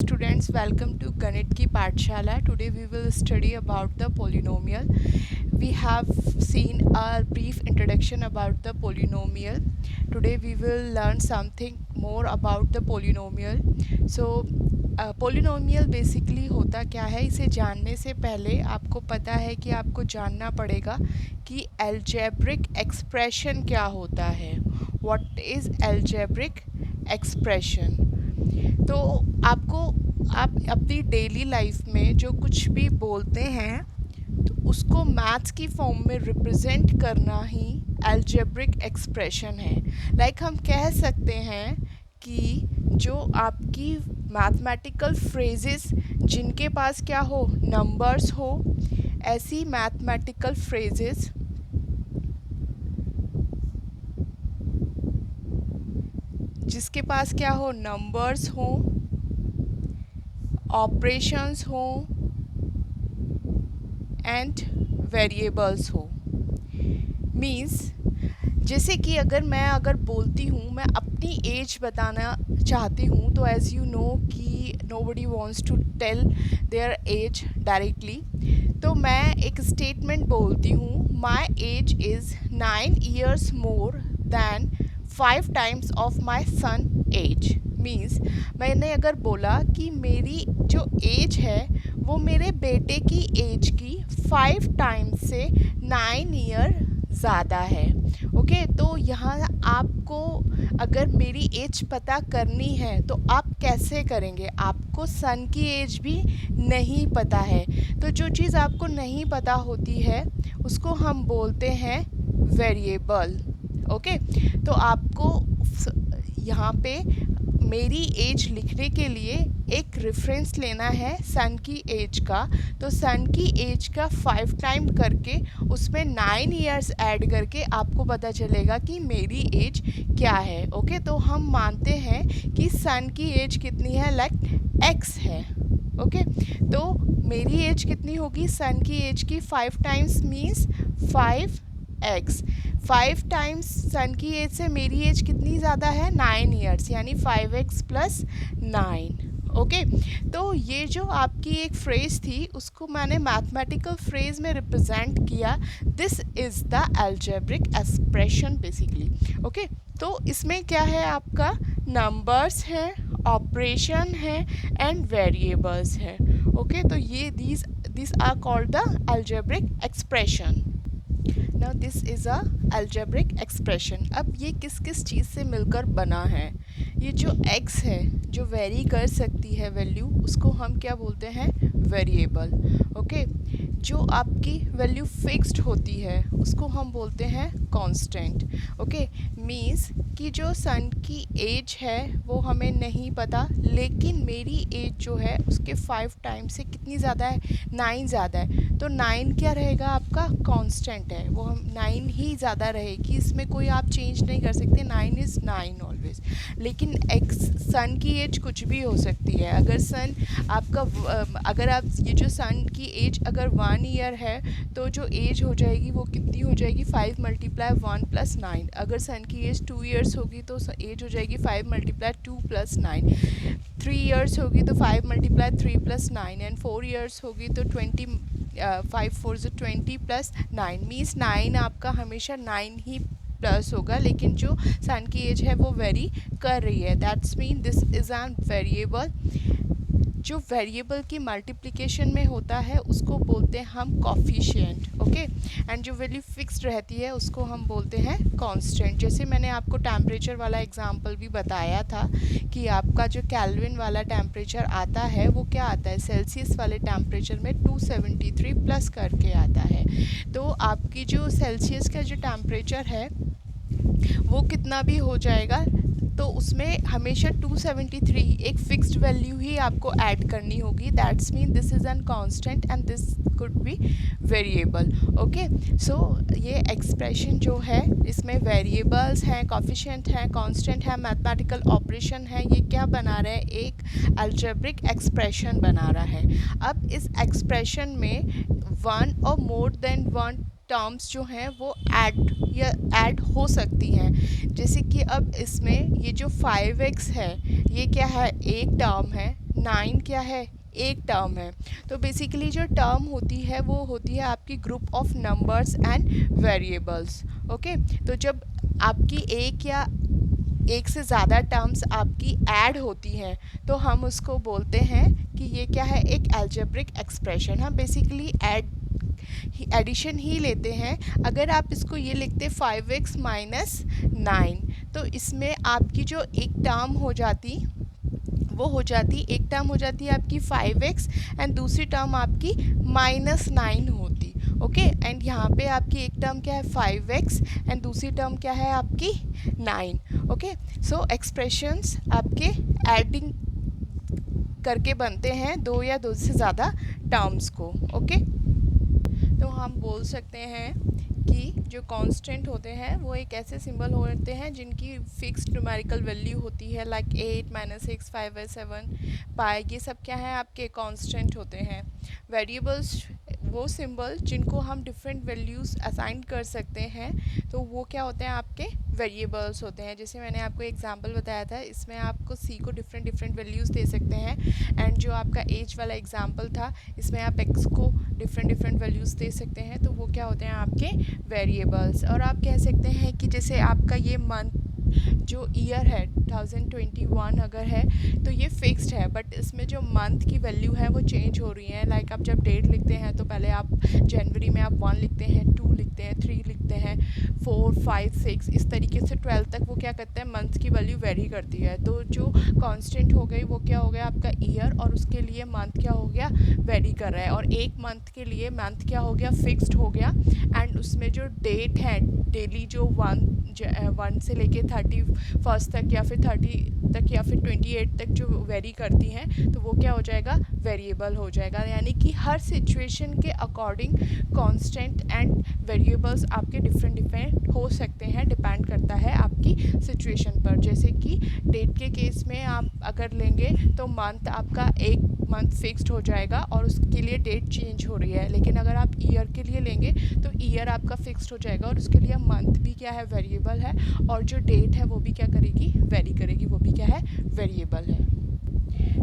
Students, welcome to Ganit ki Pathshala. Today we will study about the polynomial. We have seen a brief introduction about the polynomial. Today we will learn something more about the polynomial. So polynomial basically होता क्या है, इसे जानने से पहले आपको पता है कि आपको जानना पड़ेगा कि एल्जेब्रिक एक्सप्रेशन क्या होता है. What is algebraic expression. तो आपको आप अपनी डेली लाइफ में जो कुछ भी बोलते हैं तो उसको मैथ्स की फॉर्म में रिप्रेजेंट करना ही एल्जेब्रिक एक्सप्रेशन है. हम कह सकते हैं कि जो आपकी मैथमेटिकल फ्रेजेस जिनके पास क्या हो, नंबर्स हो, ऐसी मैथमेटिकल फ्रेजेस जिसके पास क्या हो, नंबर्स हो, ऑपरेशंस हो एंड वेरिएबल्स हो. मीन्स जैसे कि अगर बोलती हूँ, मैं अपनी एज बताना चाहती हूँ, तो एज़ यू नो कि nobody wants to tell their age directly. तो मैं एक स्टेटमेंट बोलती हूँ, my age is 9 years more than 5 times of my son age. Means मैंने अगर बोला कि मेरी जो एज है वो मेरे बेटे की एज की 5 टाइम्स से 9 ईयर ज़्यादा है. ओके, तो यहाँ आपको अगर मेरी एज पता करनी है तो आप कैसे करेंगे. आपको सन की एज भी नहीं पता है, तो जो चीज़ आपको नहीं पता होती है उसको हम बोलते हैं वेरिएबल. ओके, तो आपको यहाँ पे मेरी एज लिखने के लिए एक रेफरेंस लेना है सन की एज का. तो सन की एज का 5 टाइम करके उसमें 9 इयर्स ऐड करके आपको पता चलेगा कि मेरी एज क्या है. ओके, तो हम मानते हैं कि सन की एज कितनी है, x है. ओके, तो मेरी एज कितनी होगी, सन की एज की 5 टाइम्स मीन्स 5x. 5 टाइम्स सन की एज से मेरी एज कितनी ज़्यादा है, 9 इयर्स, यानी 5x + 9. ओके, तो ये जो आपकी एक फ्रेज़ थी उसको मैंने मैथमेटिकल फ्रेज़ में रिप्रेजेंट किया. This is the algebraic expression basically. Okay, तो इसमें क्या है, आपका नंबर्स हैं, ऑपरेशन है एंड वेरिएबल्स है. ओके, तो ये these are called the algebraic expression. Now this is a algebraic expression. अब ये किस किस चीज़ से मिलकर बना है. ये जो x है जो वेरी कर सकती है वैल्यू, उसको हम क्या बोलते हैं, वेरिएबल. ओके, जो आपकी वैल्यू फिक्स्ड होती है उसको हम बोलते हैं कांस्टेंट. ओके, मीन्स कि जो सन की एज है वो हमें नहीं पता, लेकिन मेरी एज जो है उसके 5 टाइम से कितनी ज़्यादा है, 9 ज़्यादा है. तो 9 क्या रहेगा, आपका कांस्टेंट है, वो हम 9 ही ज़्यादा रहेगी, इसमें कोई आप चेंज नहीं कर सकते. 9 इज़ 9 ऑलवेज. लेकिन एक्स सन की एज कुछ भी हो सकती है. अगर सन आपका अगर आप ये जो सन की एज अगर 1 ईयर है तो जो एज हो जाएगी वो कितनी हो जाएगी, 5 × 1 + 9. अगर सन की एज 2 ईयर्स होगी तो एज हो जाएगी 5 × 2 + 9. 3 ईयर्स होगी तो 5 × 3 + 9 एंड 4 ईयर्स होगी तो 5 4 20 + 9 मीन्स 9 आपका हमेशा 9 ही प्लस होगा. लेकिन जो सन की एज है वो वेरी कर रही है. That's mean this is N variable. जो वेरिएबल की मल्टीप्लिकेशन में होता है उसको बोलते हैं हम कॉफिशिएंट. ओके, एंड जो वैल्यू फिक्स्ड रहती है उसको हम बोलते हैं कांस्टेंट. जैसे मैंने आपको टेम्परेचर वाला एग्जांपल भी बताया था कि आपका जो केल्विन वाला टेम्परेचर आता है वो क्या आता है, सेल्सियस वाले टेम्परेचर में 273 प्लस करके आता है. तो आपकी जो सेल्सियस का जो टेम्परेचर है वो कितना भी हो जाएगा, तो उसमें हमेशा 273 एक फिक्स्ड वैल्यू ही आपको ऐड करनी होगी. That's mean this is an constant and this could be variable. Okay, so ये एक्सप्रेशन जो है इसमें वेरिएबल्स हैं, कॉफिशिएंट हैं, कांस्टेंट है, मैथमेटिकल ऑपरेशन है. ये क्या बना रहा है, एक अलजेब्रिक एक्सप्रेशन बना रहा है. अब इस एक्सप्रेशन में वन और मोर देन वन टर्म्स जो हैं वो ऐड हो सकती हैं। जैसे कि अब इसमें ये जो 5x है ये क्या है, एक टर्म है। 9 क्या है, एक टर्म है। तो बेसिकली जो टर्म होती है वो होती है आपकी group of numbers and variables. Okay, तो जब आपकी एक या एक से ज़्यादा टर्म्स आपकी ऐड होती हैं तो हम उसको बोलते हैं कि ये क्या है, एक अलजेब्रिक एक्सप्रेशन। हम बेसिकली एडिशन ही लेते हैं। अगर आप इसको ये लिखते 5x माइनस 9, तो इसमें आपकी जो एक टर्म हो जाती वो हो जाती, एक टर्म हो जाती है आपकी 5x एंड दूसरी टर्म आपकी -9 होती। ओके, एंड यहाँ पे आपकी एक टर्म क्या है 5x एंड दूसरी टर्म क्या है आपकी 9। ओके, सो एक्सप्रेशंस आपके एडिंग करके बनते हैं दो या दो से ज़्यादा टर्म्स को। ओके, तो हम बोल सकते हैं कि जो कांस्टेंट होते हैं वो एक ऐसे सिंबल होते हैं जिनकी फिक्स्ड न्यूमेरिकल वैल्यू होती है, लाइक 8 -6 5 7 पाई। ये सब क्या है, आपके कांस्टेंट होते हैं। वेरिएबल्स वो सिंबल जिनको हम डिफरेंट वैल्यूज़ असाइन कर सकते हैं, तो वो क्या होते हैं, आपके वेरिएबल्स होते हैं। जैसे मैंने आपको एग्जांपल बताया था, इसमें आपको सी को डिफरेंट डिफरेंट वैल्यूज़ दे सकते हैं। एंड जो आपका एज वाला एग्जांपल था, इसमें आप एक्स को डिफरेंट डिफरेंट वैल्यूज़ दे सकते हैं, तो वो क्या होते हैं आपके वेरिएबल्स। और आप कह सकते हैं कि जैसे आपका ये मंथ जो ईयर है 2021 अगर है तो ये फिक्स्ड है, बट इसमें जो मंथ की वैल्यू है वो चेंज हो रही है। लाइक आप जब डेट लिखते हैं तो पहले आप जनवरी में आप 1 लिखते हैं, 2 लिखते हैं, 3 लिखते हैं, 4 5 6 इस तरीके से 12 तक वो क्या करते हैं, मंथ की वैल्यू वेरी करती है। तो जो कांस्टेंट हो गई वो क्या हो गया आपका ईयर, और उसके लिए मंथ क्या हो गया, वेरी कर रहा है। और एक मंथ के लिए मंथ क्या हो गया, फिक्स्ड हो गया। एंड उसमें जो डेट है डेली जो 1 से लेके 31 तक या फिर 30 तक या फिर 28 तक जो वेरी करती हैं, तो वो क्या हो जाएगा, वेरिएबल हो जाएगा। यानी कि हर सिचुएशन के अकॉर्डिंग कांस्टेंट एंड वेरिएबल्स आपके डिफरेंट डिफरेंट हो सकते हैं, डिपेंड करता है आपकी सिचुएशन पर। जैसे कि डेट के केस में आप अगर लेंगे तो मंथ आपका एक मंथ फिक्स्ड हो जाएगा और उसके लिए डेट चेंज हो रही है। लेकिन अगर आप ईयर के लिए लेंगे तो ईयर आपका फिक्स्ड हो जाएगा और उसके लिए मंथ भी क्या है, वेरिएबल है, और जो डेट है वो भी क्या करेगी, वेरी करेगी, वो भी क्या है, वेरिएबल है।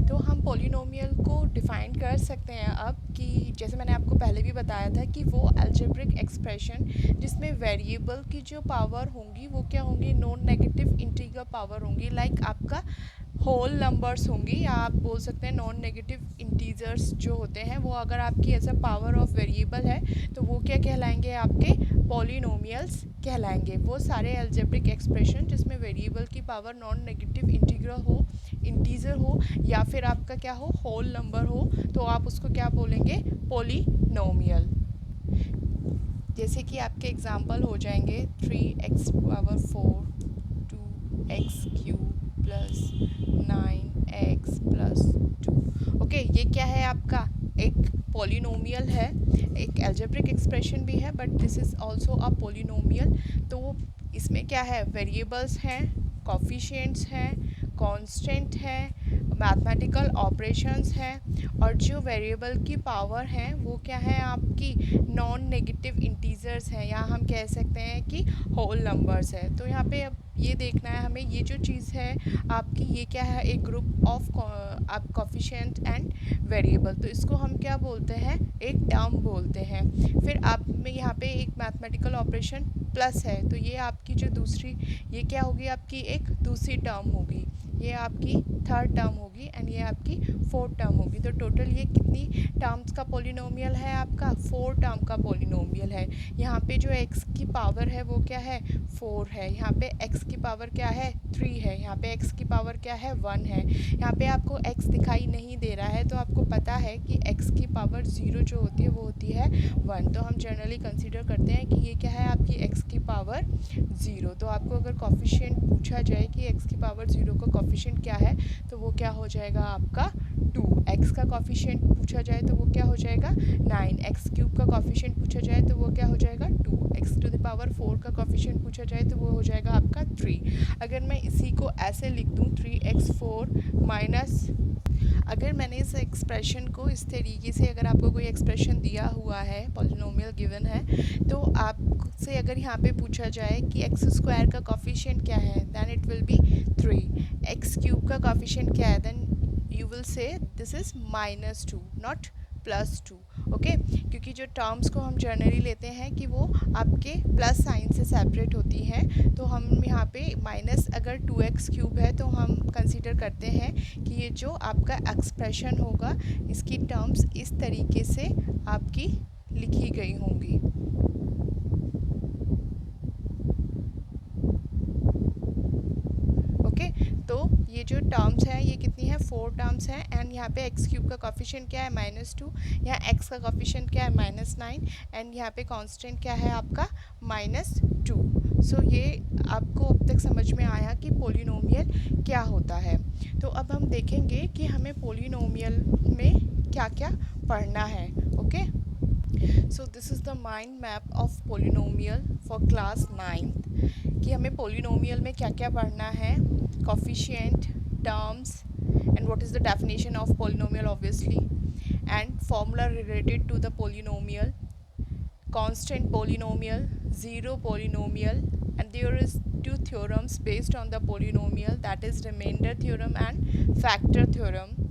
तो हम पोलिनोमियल को डिफ़ाइन कर सकते हैं अब कि जैसे मैंने आपको पहले भी बताया था कि वो अलजेब्रिक एक्सप्रेशन जिसमें वेरिएबल की जो पावर होंगी वो क्या होंगी, नॉन नेगेटिव इंटीजर पावर होंगी। लाइक आपका होल नंबर्स होंगी, या आप बोल सकते हैं नॉन नेगेटिव इंटीजर्स जो होते हैं वो अगर आपकी age a power of variable है तो वो क्या कहलाएंगे, आपके पॉलिनोमियल्स कहलाएंगे। वो सारे अलजेब्रिक एक्सप्रेशन जिसमें वेरिएबल की पावर नॉन नेगेटिव इंटीजर हो या फिर आपका क्या हो, होल नंबर हो, तो आप उसको क्या बोलेंगे, पॉलिनोमियल। जैसे कि आपके एग्जांपल हो जाएंगे 3x⁴ 2x³ plus 9x+2। Okay, ये क्या है आपका, एक पॉलिनोमियल है, एक अलजेब्रिक एक्सप्रेशन भी है, but this is also a polynomial. तो इसमें क्या है, वेरिएबल्स हैं, कॉफिशिएंट्स हैं, कांस्टेंट है, मैथमेटिकल ऑपरेशंस हैं, और जो वेरिएबल की पावर है वो क्या है, आपकी नॉन नेगेटिव इंटीजर्स हैं, या हम कह सकते हैं कि होल नंबर्स है। तो यहाँ पे अब ये देखना है हमें, ये जो चीज़ है आपकी, ये क्या है, एक ग्रुप ऑफ आप कॉफिशिएंट एंड वेरिएबल, तो इसको हम क्या बोलते हैं, एक टर्म बोलते हैं। फिर आप में यहाँ पे एक मैथमेटिकल ऑपरेशन प्लस है, तो ये आपकी जो दूसरी, ये क्या होगी, आपकी एक दूसरी टर्म होगी, ये आपकी थर्ड टर्म होगी, एंड ये आपकी फोर्थ टर्म होगी। तो टोटल ये कितनी टर्म्स का पॉलिनोमियल है, आपका 4 टर्म का पॉलिनोमियल है। यहाँ पे जो x की पावर है वो क्या है, 4 है। यहाँ पे x की पावर क्या है, 3 है। यहाँ पे x की पावर क्या है, 1 है। यहाँ पे आपको x दिखाई नहीं दे रहा है, तो आपको पता है कि x की पावर 0 जो होती है वो होती है 1। तो हम जनरली कंसीडर करते हैं कि ये क्या है, आपकी x की पावर 0। तो आपको अगर कॉफिशिएंट पूछा जाए कि x की पावर 0 का कॉफिशिएंट क्या है, तो वो क्या हो जाएगा आपका 2। x का कॉफिशिएंट पूछा जाए तो वो क्या हो जाएगा 9। x³ का कॉफिशिएंट पूछा जाए तो वो क्या हो जाएगा 2। x⁴ का कॉफिशिएंट पूछा जाए तो वो हो जाएगा आपका 3। अगर मैं इसी को ऐसे लिख दूँ 3x4 माइनस, अगर मैंने इस एक्सप्रेशन को इस तरीके से, अगर आपको कोई एक्सप्रेशन दिया हुआ है, पॉलिनोमियल गिवन है, तो आपसे अगर यहाँ पे पूछा जाए कि एक्स स्क्वायर का कॉफिशिएंट क्या है, then it will be 3। X cube का कॉफिशिएंट क्या है, then you will say this is -2 not +2। Okay, क्योंकि जो टर्म्स को हम जनरली लेते हैं कि वो आपके प्लस साइन से सेपरेट होती हैं, तो हम यहाँ पे माइनस अगर 2x³ है तो हम कंसीडर करते हैं कि ये जो आपका एक्सप्रेशन होगा इसकी टर्म्स इस तरीके से आपकी लिखी गई होंगी। ओके, तो ये जो टर्म्स हैं ये कितनी है, 4 टर्म्स हैं। एंड यहाँ पे x³ का कॉफिशिएंट क्या है, -2। यहाँ x का कॉफिशिएंट क्या है, -9। एंड यहाँ पे कांस्टेंट क्या है आपका, -2। सो ये आपको अब तक समझ में आया कि पोलिनोमियल क्या होता है। तो अब हम देखेंगे कि हमें पोलिनोमियल में क्या क्या पढ़ना है। Okay, so this is the mind map of polynomial for class 9th, कि हमें पोलिनोमियल में क्या क्या पढ़ना है, coefficient, terms, and what is the definition of polynomial obviously, and formula related to the polynomial, constant polynomial, zero polynomial, and there is two theorems based on the polynomial, that is remainder theorem and factor theorem.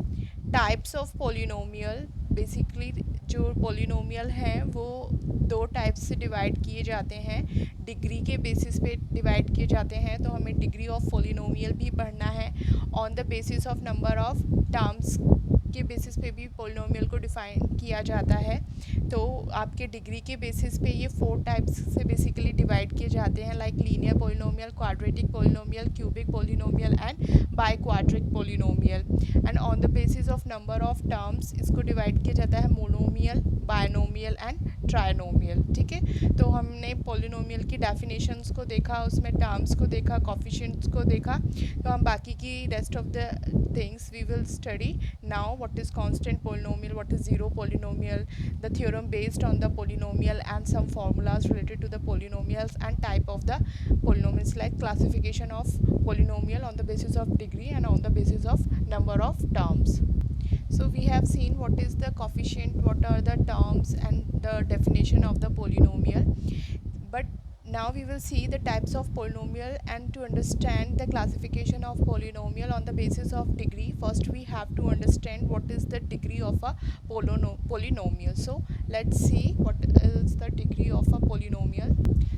Types of polynomial, basically जो polynomial हैं वो 2 types से divide किए जाते हैं, degree के basis पे divide किए जाते हैं, तो हमें डिग्री ऑफ पोलिनोमियल भी पढ़ना है। On the basis of number of terms के बेसिस पे भी पोलिनोमियल को डिफाइन किया जाता है। तो आपके डिग्री के बेसिस पे ये 4 टाइप्स से बेसिकली डिवाइड किए जाते हैं, like linear polynomial, quadratic polynomial, cubic polynomial and by quadric polynomial. And on the basis of number of terms इसको डिवाइड किया जाता है मोनोमियल, बायनोमियल एंड ट्राइनोमियल। ठीक है, तो हमने पोलिनोमियल की डेफिनेशंस को देखा, उसमें टर्म्स को देखा, कॉफिशिएंट्स को देखा। तो हम बाकी की rest of the things we will study now, what is constant polynomial, what is zero polynomial, the theorem based on the polynomial, and some formulas related to the polynomials and type of the polynomials, like classification of polynomial on the basis of degree and on the basis of number of terms. So we have seen what is the coefficient, what are the terms and the definition of the polynomial. But now we will see the types of polynomial, and to understand the classification of polynomial on the basis of degree, first we have to understand what is the degree of a polynomial. So let's see what is the degree of a polynomial.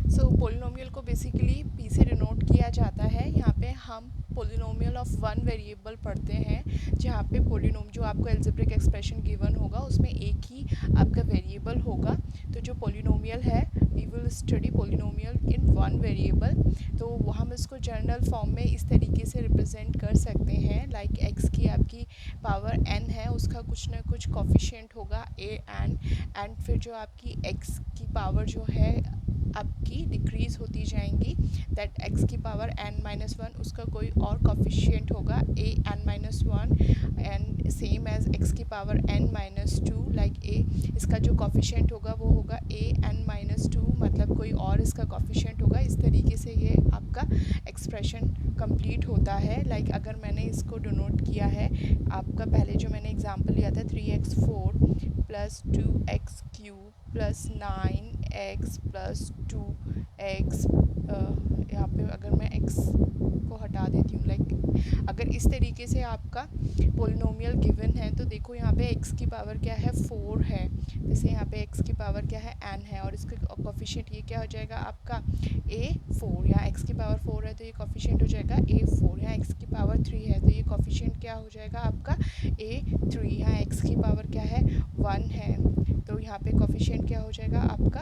So polynomial को basically p से denote किया जाता है। यहाँ पे हम polynomial of one variable पढ़ते हैं, जहाँ पे पोलिनोम जो आपको एल्जेब्रिक एक्सप्रेशन गिवन होगा उसमें एक ही आपका वेरिएबल होगा। तो जो पोलिनोमियल है, we will study polynomial in one variable. तो हम इसको जनरल फॉर्म में इस तरीके से रिप्रेजेंट कर सकते हैं, लाइक एक्स की आपकी पावर n है, उसका कुछ ना कुछ कॉफिशिएंट होगा a एंड फिर जो आपकी x की पावर जो है आपकी डिक्रीज़ होती जाएंगी, दैट x की पावर n-1 उसका कोई और कॉफिशिएंट होगा a n-1 and same as x की पावर n-2, लाइक a इसका जो कॉफिशिएंट होगा वो होगा a n-2, मतलब कोई और इसका कॉफिशिएंट होगा। इस तरीके से ये आपका एक्सप्रेशन कंप्लीट होता है। लाइक अगर मैंने इसको डिनोट किया है, आपका पहले जो मैंने एग्जांपल लिया था 3x4 + 2x³ + 9x + 2x, यहाँ पे अगर मैं x को हटा देती हूँ, लाइक अगर इस तरीके से आपका पोलिनोमियल गिवन है, तो देखो यहाँ पे x की पावर क्या है, 4 है, जैसे यहाँ पे x की पावर क्या है, n है, और इसका कॉफिशिएंट ये क्या हो जाएगा आपका a4। यहाँ x की पावर 4 है तो ये कॉफिशिएंट हो जाएगा a4। यहाँ x की पावर 3 है तो ये कॉफिशिएंट क्या हो जाएगा आपका a3। यहाँ x की पावर क्या है, 1 है, तो यहाँ पे कॉफिशिएंट क्या हो जाएगा आपका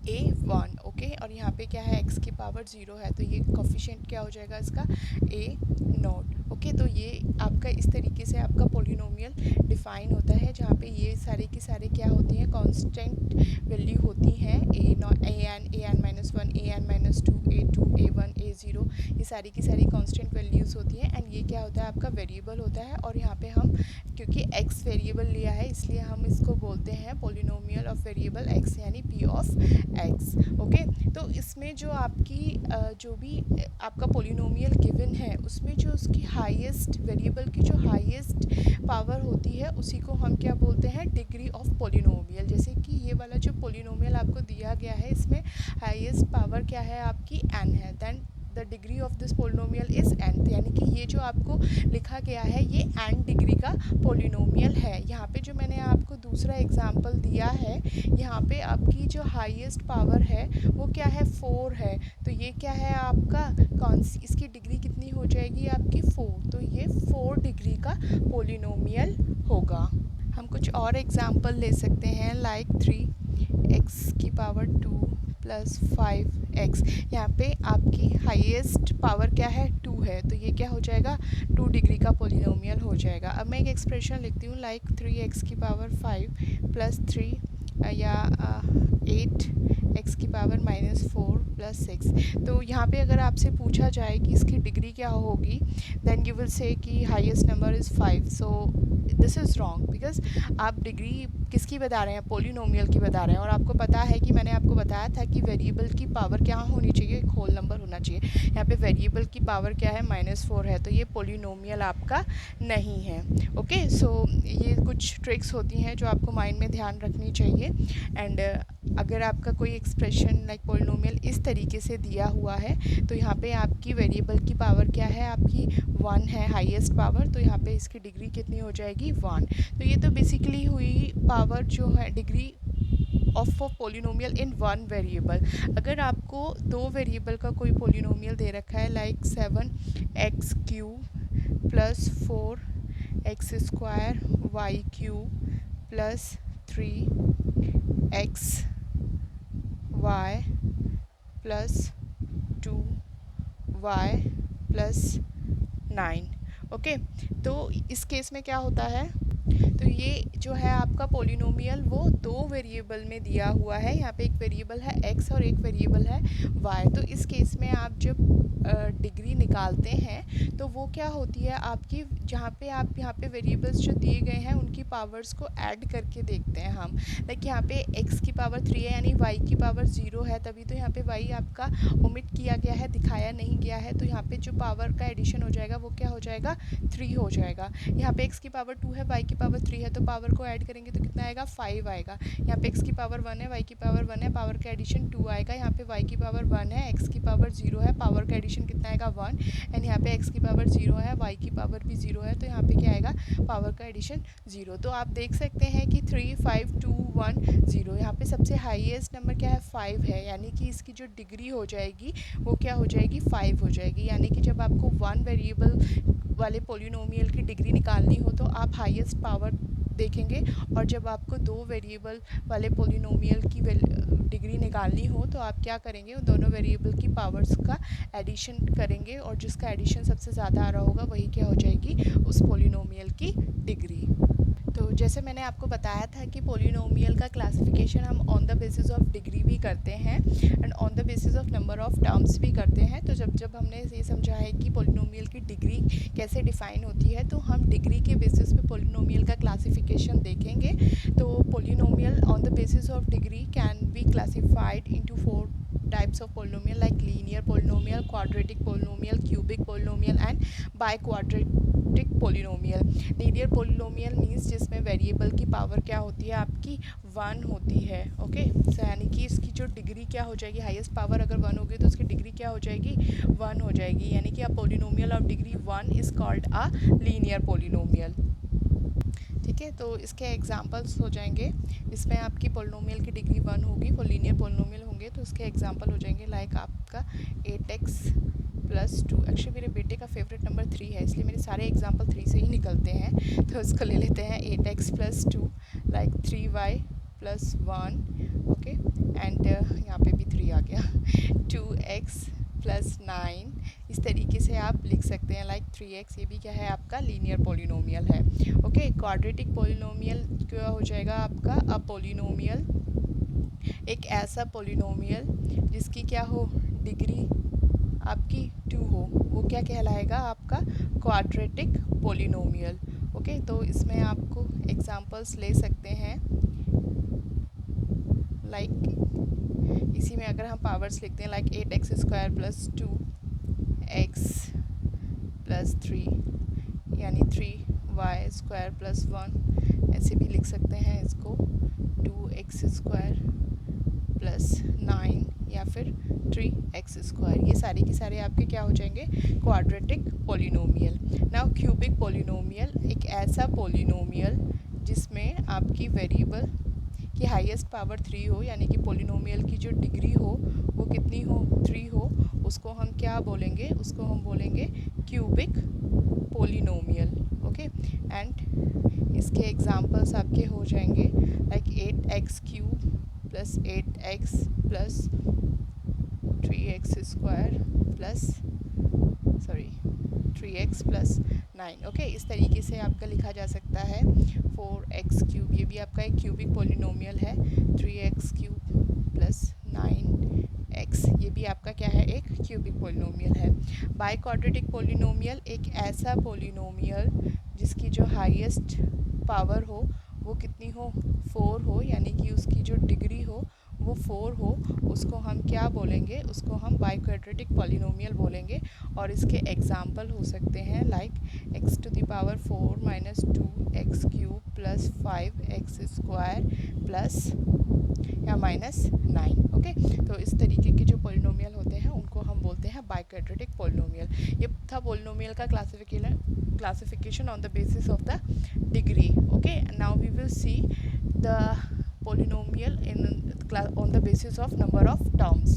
a1। ओके, और यहाँ पे क्या है, x की पावर 0 है तो ये कॉफिशिएंट क्या हो जाएगा इसका a0। ओके, तो ये आपका इस तरीके से आपका पोलिनोमियल डिफाइन होता है, जहाँ पे ये सारे की सारे क्या होती हैं, कांस्टेंट वैल्यू होती हैं, an-1, an-2, a2, a1, a0, ये सारी की सारी कांस्टेंट वैल्यूज़ होती हैं। एंड ये क्या होता है आपका वेरिएबल होता है, और यहाँ पे हम क्योंकि x x वेरिएबल लिया है, इसलिए हम इसको बोलते हैं पोलिनोमियल ऑफ वेरिएबल x यानी p ऑफ x। ओके, तो इसमें जो आपकी जो भी आपका पोलिनोमियल गिवन है उसमें जो उसकी हाईएस्ट वेरिएबल की जो हाईएस्ट पावर होती है उसी को हम क्या बोलते हैं, डिग्री ऑफ पोलिनोमियल। जैसे कि ये वाला जो पोलिनोमियल आपको दिया गया है इसमें हाईएस्ट पावर क्या है आपकी n है, then the degree of this polynomial is n, यानी कि ये जो आपको लिखा गया है ये n डिग्री का पोलिनोमियल है। यहाँ पे जो मैंने आपको दूसरा एग्जांपल दिया है, यहाँ पे आपकी जो हाईएस्ट पावर है वो क्या है, 4 है। तो ये क्या है आपका कौन सी, इसकी डिग्री कितनी हो जाएगी आपकी 4, तो ये 4 डिग्री का पोलिनोमियल होगा। हम कुछ और एग्जांपल ले सकते हैं, लाइक 3x की पावर 2 प्लस 5x। यहाँ पे आपकी हाईएस्ट पावर क्या है, 2 है, तो ये क्या हो जाएगा, 2 डिग्री का पोलिनोमियल हो जाएगा। अब मैं एक एक्सप्रेशन लिखती हूँ, लाइक 3x की पावर 5 प्लस 3 या 8x की पावर -4 प्लस 6। तो यहाँ पे अगर आपसे पूछा जाए कि इसकी डिग्री क्या होगी, देन यू विल से कि highest number is 5। So this is wrong, because आप डिग्री किसकी बता रहे हैं, पोलिनोमियल की बता रहे हैं, और आपको पता है कि मैंने आपको बताया था कि वेरिएबल की पावर क्या होनी चाहिए, एक होल नंबर होना चाहिए। यहाँ पे वेरिएबल की पावर क्या है, -4 है, तो ये पोलिनोमियल आपका नहीं है। ओके, सो ये कुछ ट्रिक्स होती हैं जो आपको माइंड में ध्यान रखनी चाहिए। एंड अगर आपका कोई एक्सप्रेशन लाइक पोलिनोमियल इस तरीके से दिया हुआ है, तो यहाँ पे आपकी वेरिएबल की पावर क्या है, आपकी 1 है हाईएस्ट पावर, तो यहाँ पे इसकी डिग्री कितनी हो जाएगी, 1। तो ये तो बेसिकली हुई पावर जो है degree of polynomial in one variable. अगर आपको 2 वेरिएबल का कोई पोलिनोमियल दे रखा है, like 7x³ plus 4x² y³ plus 3xy plus 2y plus 9। Okay, तो इस केस में क्या होता है, तो ये जो है आपका पोलिनोमियल वो 2 वेरिएबल में दिया हुआ है। यहाँ पे एक वेरिएबल है x और एक वेरिएबल है y। तो इस केस में आप जब डिग्री निकालते हैं तो वो क्या होती है आपकी, जहाँ पे आप यहाँ पे वेरिएबल्स जो दिए गए हैं उनकी पावर्स को ऐड करके देखते हैं हम। लाइक यहाँ पे x की पावर 3 है यानी y की पावर 0 है, तभी तो यहाँ पे y आपका ओमिट किया गया है, दिखाया नहीं गया है। तो यहाँ पे जो पावर का एडिशन हो जाएगा वो क्या हो जाएगा, 3 हो जाएगा। यहाँ पे x की पावर 2 है, y की पावर 3 है, तो पावर को ऐड करेंगे तो कितना आएगा, 5 आएगा। यहाँ पे x की पावर 1 है, y की पावर 1 है, पावर का एडिशन 2 आएगा। यहाँ पे y की पावर 1 है, x की पावर 0 है, पावर का एडिशन कितना आएगा, 1। एंड यहाँ पे x की पावर 0 है, y की पावर भी 0 है, तो यहाँ पे क्या आएगा, पावर का एडिशन 0। तो आप देख सकते हैं कि 3 5 2 1 0। यहाँ पे सबसे हाईएस्ट नंबर क्या है, 5 है, यानी कि इसकी जो डिग्री हो जाएगी वो क्या हो जाएगी, 5 हो जाएगी। यानी कि जब आपको 1 वेरिएबल वाले पोलिनोमियल की डिग्री निकालनी हो तो आप हाईएस्ट पावर देखेंगे, और जब आपको 2 वेरिएबल वाले पोलिनोमियल की डिग्री निकालनी हो तो आप क्या करेंगे, उन दोनों वेरिएबल की पावर्स का एडिशन करेंगे, और जिसका एडिशन सबसे ज़्यादा आ रहा होगा वही क्या हो जाएगी, उस पोलिनोमियल की डिग्री। तो जैसे मैंने आपको बताया था कि पोलिनोमियल का क्लासिफिकेशन हम on the basis of degree भी करते हैं and on the basis of number of terms भी करते हैं। तो जब हमने ये समझा है कि पोलिनोमियल की डिग्री कैसे डिफ़ाइन होती है, तो हम डिग्री के बेसिस पे पोलिनोमियल का क्लासिफिकेशन देखेंगे। तो polynomial on the basis of degree can be classified into 4 types of polynomial like linear polynomial, quadratic polynomial, cubic polynomial and biquadratic polynomial. linear polynomial means जिसमें वेरिएबल की power क्या होती है आपकी, 1 होती है। ओके, यानी कि इसकी जो डिग्री क्या हो जाएगी, हाईएस्ट पावर अगर 1 होगी तो उसकी डिग्री क्या हो जाएगी, 1 हो जाएगी। यानी कि a polynomial of degree 1 is called a linear polynomial. ठीक है, तो इसके एग्जांपल्स हो जाएंगे, इसमें आपकी पोलिनोमियल की डिग्री 1 होगी, वो लीनियर पोलिनोमियल होंगे, तो इसके एग्जांपल हो जाएंगे लाइक आपका 8x प्लस 2। एक्चुअली मेरे बेटे का फेवरेट नंबर 3 है, इसलिए मेरे सारे एग्जांपल 3 से ही निकलते हैं, तो इसको ले लेते हैं 8x plus 2 like 3y plus 1। Okay, and यहाँ पे भी 3 आ गया, 2x प्लस 9। इस तरीके से आप लिख सकते हैं लाइक 3x, ये भी क्या है आपका लीनियर पोलिनोमियल है। ओके, क्वाड्रेटिक पोलिनोमियल क्या हो जाएगा आपका, अ पोलिनोमियल, एक ऐसा पोलिनोमियल जिसकी क्या हो, डिग्री आपकी 2 हो, वो क्या कहलाएगा आपका क्वाड्रेटिक पोलिनोमियल। ओके, तो इसमें आपको एग्जांपल्स ले सकते हैं। लाइक इसी में अगर हम पावर्स लिखते हैं, like 8x square plus 2x plus 3 यानी 3y स्क्वायर प्लस 1, ऐसे भी लिख सकते हैं इसको 2x स्क्वायर प्लस 9 या फिर 3x स्क्वायर। ये सारे के सारे आपके क्या हो जाएंगे, quadratic polynomial. Now cubic polynomial एक ऐसा पोलिनोमियल जिसमें आपकी वेरिएबल की हाईएस्ट पावर 3 हो, यानी कि पोलिनोमियल की जो डिग्री हो वो कितनी हो, 3 हो, उसको हम क्या बोलेंगे, उसको हम बोलेंगे क्यूबिक पोलिनोमियल। ओके, एंड इसके एग्जांपल्स आपके हो जाएंगे like 8x cube plus 8x plus 3x square plus 3x plus 9। Okay, इस तरीके से आपका लिखा जा सकता है 4x क्यूब, ये भी आपका एक क्यूबिक पोलिनोमियल है, 3x क्यूब प्लस 9x, ये भी आपका क्या है, एक क्यूबिक पोलिनोमियल है। बाई क्वाड्रेटिक पोलिनोमियल एक ऐसा पोलिनोमियल जिसकी जो हाईएस्ट पावर हो वो कितनी हो, 4 हो, यानी कि उसकी जो डिग्री हो वो 4 हो, उसको हम क्या बोलेंगे, उसको हम बाई क्वाड्रेटिक पॉलिनोमियल बोलेंगे। और इसके एग्जाम्पल हो सकते हैं like x to the power 4 minus 2x cube plus 5x square plus या माइनस 9। ओके, तो इस तरीके के जो पॉलिनोमियल होते हैं उनको हम बोलते हैं बाई क्वाड्रेटिक पॉलिनोमियल। ये था पॉलिनोमियल का classification on the basis of the degree. Okay, now we will see the polynomial on the basis of number of terms।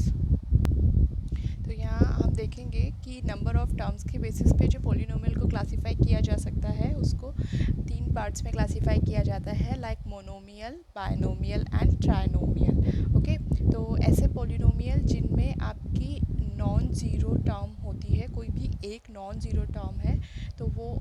तो यहाँ हम देखेंगे कि नंबर ऑफ टर्म्स के बेसिस पे जो पोलिनोमियल को क्लासीफाई किया जा सकता है उसको 3 पार्ट्स में क्लासीफाई किया जाता है, like monomial, binomial and trinomial. Okay, तो ऐसे पोलिनोमियल जिनमें आपकी नॉन ज़ीरो टर्म होती है, कोई भी एक नॉन ज़ीरो टर्म है तो वो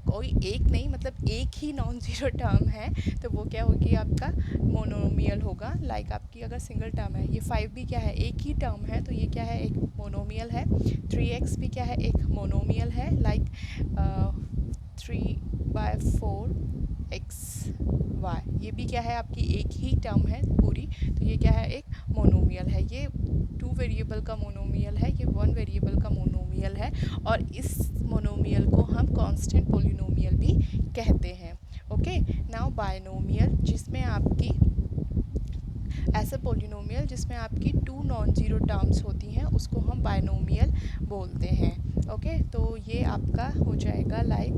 कोई एक नहीं, मतलब एक ही नॉन ज़ीरो टर्म है तो वो क्या होगी, आपका मोनोमियल होगा। लाइक आपकी अगर सिंगल टर्म है, ये 5 भी क्या है, एक ही टर्म है तो ये क्या है, एक मोनोमियल है। 3x भी क्या है, एक मोनोमियल है, लाइक 3/4xy, ये भी क्या है, आपकी एक ही टर्म है पूरी, तो ये क्या है, एक मोनोमियल है। ये 2 वेरिएबल का मोनोमियल है, ये 1 वेरिएबल का मोनोमियल है, और इस मोनोमियल को हम कांस्टेंट पोलिनोमियल भी कहते हैं। ओके, नाउ बायनोमियल, जिसमें आपकी ऐसा पोलिनोमियल जिसमें आपकी 2 नॉन ज़ीरो टर्म्स होती हैं उसको हम बायनोमियल बोलते हैं। ओके, तो ये आपका हो जाएगा लाइक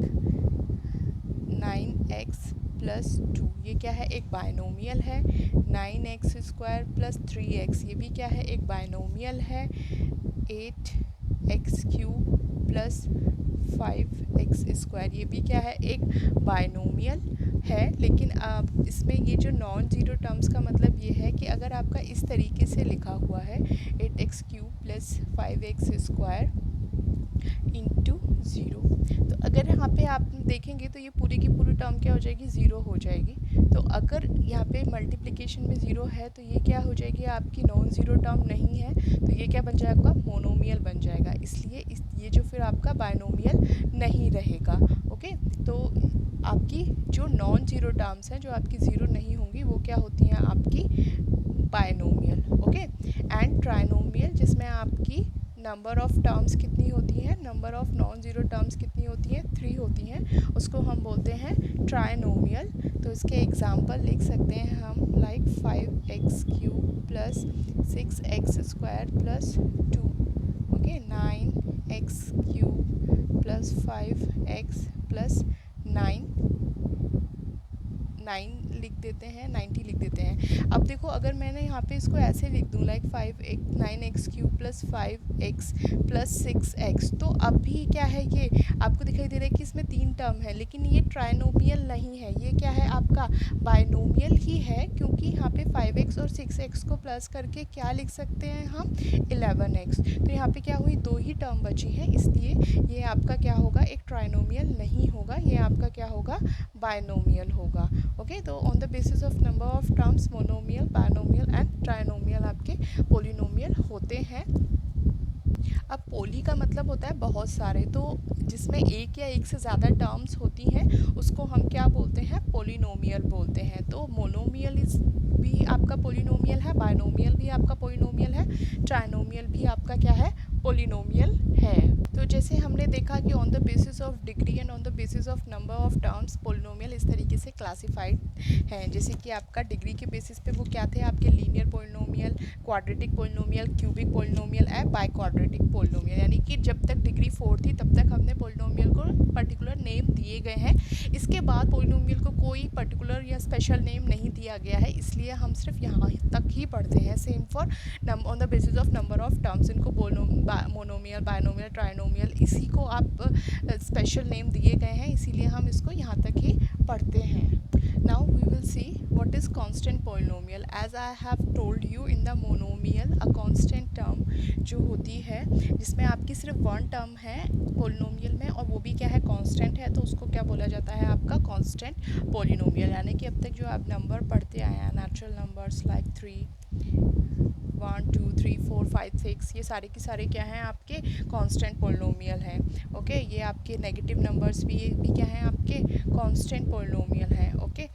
9x प्लस 2, ये क्या है, एक बायनोमियल है। 9x स्क्वायर प्लस 3x, ये भी क्या है, एक बायनोमियल है। 8x cube plus 5x square, ये भी क्या है, एक बायनोमियल है। लेकिन इसमें ये जो नॉन ज़ीरो टर्म्स का मतलब ये है कि अगर आपका इस तरीके से लिखा हुआ है 8x cube plus 5x square into 0, तो अगर यहाँ पे आप देखेंगे तो ये पूरी की पूरी टर्म क्या हो जाएगी, 0 हो जाएगी। तो अगर यहाँ पे मल्टीप्लिकेशन में 0 है तो ये क्या हो जाएगी, आपकी नॉन ज़ीरो टर्म नहीं है, तो ये क्या बन जाएगा, मोनोमियल बन जाएगा। इसलिए ये जो फिर आपका बायनोमियल नहीं रहेगा। ओके, तो आपकी जो नॉन ज़ीरो टर्म्स हैं जो आपकी ज़ीरो नहीं होंगी वो क्या होती हैं, आपकी बायनोमियल। ओके, एंड ट्राइनोमियल, जिसमें आपकी नंबर ऑफ़ टर्म्स कितनी होती हैं, number of non zero terms कितनी होती हैं, 3 होती हैं, उसको हम बोलते हैं ट्राइनोमियल। तो इसके एग्जांपल लिख सकते हैं हम like 5x cube plus 6x square plus 2। Okay, 9x cube plus 5x plus 9 लिख देते हैं, 90 लिख देते हैं। अब देखो, अगर मैंने यहाँ पे इसको ऐसे लिख दूँ like 9x cube plus 5x plus 6x, तो अब भी क्या है, ये आपको दिखाई दे रहा है कि इसमें 3 टर्म है, लेकिन ये ट्राइनोमियल नहीं है, ये क्या है, आपका बायनोमियल ही है, क्योंकि यहाँ पे 5x और 6x को प्लस करके क्या लिख सकते हैं हम, 11x। तो यहाँ पे क्या हुई, 2 ही टर्म बची हैं, इसलिए ये आपका क्या होगा, एक ट्राइनोमियल नहीं होगा, ये आपका क्या होगा, बायनोमियल होगा। ओके, तो on the basis of number of terms monomial, binomial and trinomial आपके पोलिनोमियल होते हैं। अब पोली का मतलब होता है बहुत सारे, तो जिसमें एक या एक से ज़्यादा टर्म्स होती हैं उसको हम क्या बोलते हैं, पोलिनोमियल पोलिनोमियल बोलते हैं। तो मोनोमियल इज भी आपका पोलिनोमियल है, बायनोमियल भी आपका पोलिनोमियल है, ट्राइनोमियल भी आपका क्या है, पोलिनोमियल है। तो जैसे हमने देखा कि on the basis of degree and on the basis of number of terms polynomial इस तरीके से क्लासिफाइड हैं। जैसे कि आपका डिग्री के बेसिस पे वो क्या थे, आपके linear polynomial, quadratic polynomial, cubic polynomial and by quadratic polynomial. यानी कि जब तक डिग्री 4 थी तब तक हमने पोलिनोमियल को पर्टिकुलर नेम दिए गए हैं। इसके बाद पोलिनोमियल को कोई पर्टिकुलर या स्पेशल नेम नहीं दिया गया है, इसलिए हम सिर्फ यहाँ तक ही पढ़ते हैं। Same for on the basis of number of terms, इनको मोनोमियल, बायनोमियल, ट्राइनोमियल, इसी को आप स्पेशल नेम दिए गए हैं, इसीलिए हम इसको यहाँ तक ही पढ़ते हैं। Now we will see what is constant polynomial. As I have told you, in the monomial a constant term जो होती है जिसमें आपकी सिर्फ वन टर्म है पोलिनोमियल में और वो भी क्या है, कांस्टेंट है, तो उसको क्या बोला जाता है, आपका कांस्टेंट पोलिनोमियल। यानी कि अब तक जो आप नंबर पढ़ते आए हैं, नेचुरल नंबर्स लाइक 1 2 3 4 5 6, ये सारे के सारे क्या हैं, आपके कांस्टेंट पोलिनोमियल हैं। ओके, ये आपके नेगेटिव नंबर्स भी, ये भी क्या हैं, आपके कांस्टेंट पोलिनोमियल हैं। ओके,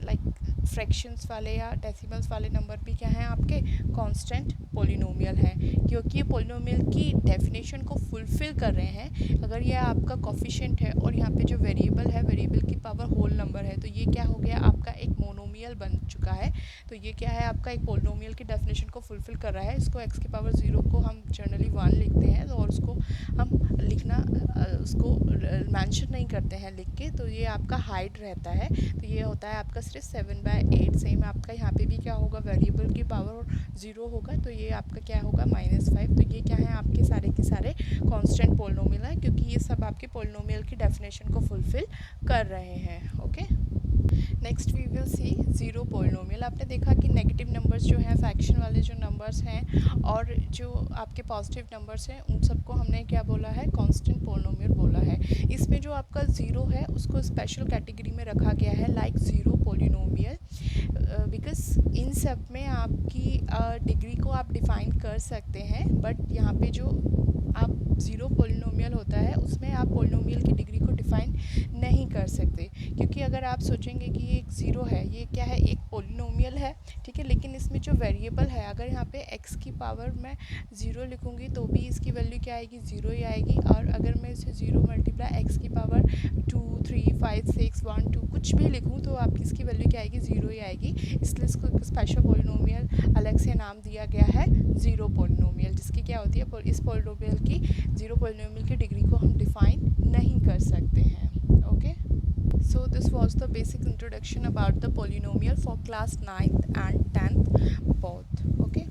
लाइक फ्रैक्शंस वाले या डेसिमल्स वाले नंबर भी क्या हैं, आपके कांस्टेंट पोलिनोमियल हैं, क्योंकि ये पोलिनोमियल की डेफिनेशन को फुलफिल कर रहे हैं। अगर ये आपका कोफिशिएंट है और यहाँ पे जो वेरिएबल है, वेरिएबल की पावर होल नंबर है, तो ये क्या हो गया, आपका एक मोनोमियल बन चुका है। तो ये क्या है, आपका एक पोलिनोमियल की डेफिनेशन को फुलफिल कर रहा है। इसको x की पावर 0 को हम जनरली 1 लिखते हैं, और उसको हम लिखना उसको मेंशन नहीं करते हैं लिख के, तो ये आपका हाइड रहता है। तो ये होता है आपका सिर्फ 7/8। सेम आपका यहाँ पे भी क्या होगा, वेरिएबल की पावर 0 होगा, तो ये आपका क्या होगा, -5। तो ये क्या है, आपके सारे के सारे कांस्टेंट पोलिनोमियल है, क्योंकि ये सब आपके पोलिनोमियल की डेफिनेशन को फुलफिल कर रहे हैं। Okay, next we will see zero polynomial. आपने देखा कि नेगेटिव नंबर्स जो हैं, फ्रैक्शन वाले जो नंबर्स हैं और जो आपके पॉजिटिव नंबर्स हैं, उन सबको हमने क्या बोला है, कांस्टेंट पोलिनोमियल बोला है। इसमें जो आपका ज़ीरो है उसको स्पेशल कैटेगरी में रखा गया है, like zero polynomial, because in सब में आपकी डिग्री को आप डिफ़ाइन कर सकते हैं, बट यहाँ पे जो आप ज़ीरो पोलिनोमियल होता है उसमें आप पोलिनोमियल की डिग्री को डिफ़ाइन नहीं कर सकते, क्योंकि अगर आप सोचेंगे कि ये एक ज़ीरो है, ये क्या है, एक पोलिनोमियल है, ठीक है, लेकिन इसमें जो वेरिएबल है, अगर यहाँ पे x की पावर मैं 0 लिखूँगी तो भी इसकी वैल्यू क्या आएगी, 0 ही आएगी। और अगर मैं इसे 0 मल्टीप्लाई x की पावर 2 3 5 6 1 2 कुछ भी लिखूँ तो आपकी इसकी वैल्यू क्या आएगी, 0 ही आएगी। इसलिए इसको एक स्पेशल पोलिनोमियल अलग से नाम दिया गया है, ज़ीरो पोलिनोमियल, जिसकी क्या होती है, इस पोलिनोमियल की, ज़ीरो पोलिनोमियल की डिग्री को हम डिफ़ाइन नहीं कर सकते हैं। Okay, so this was the basic introduction about the polynomial for class 9th and 10th both. Okay.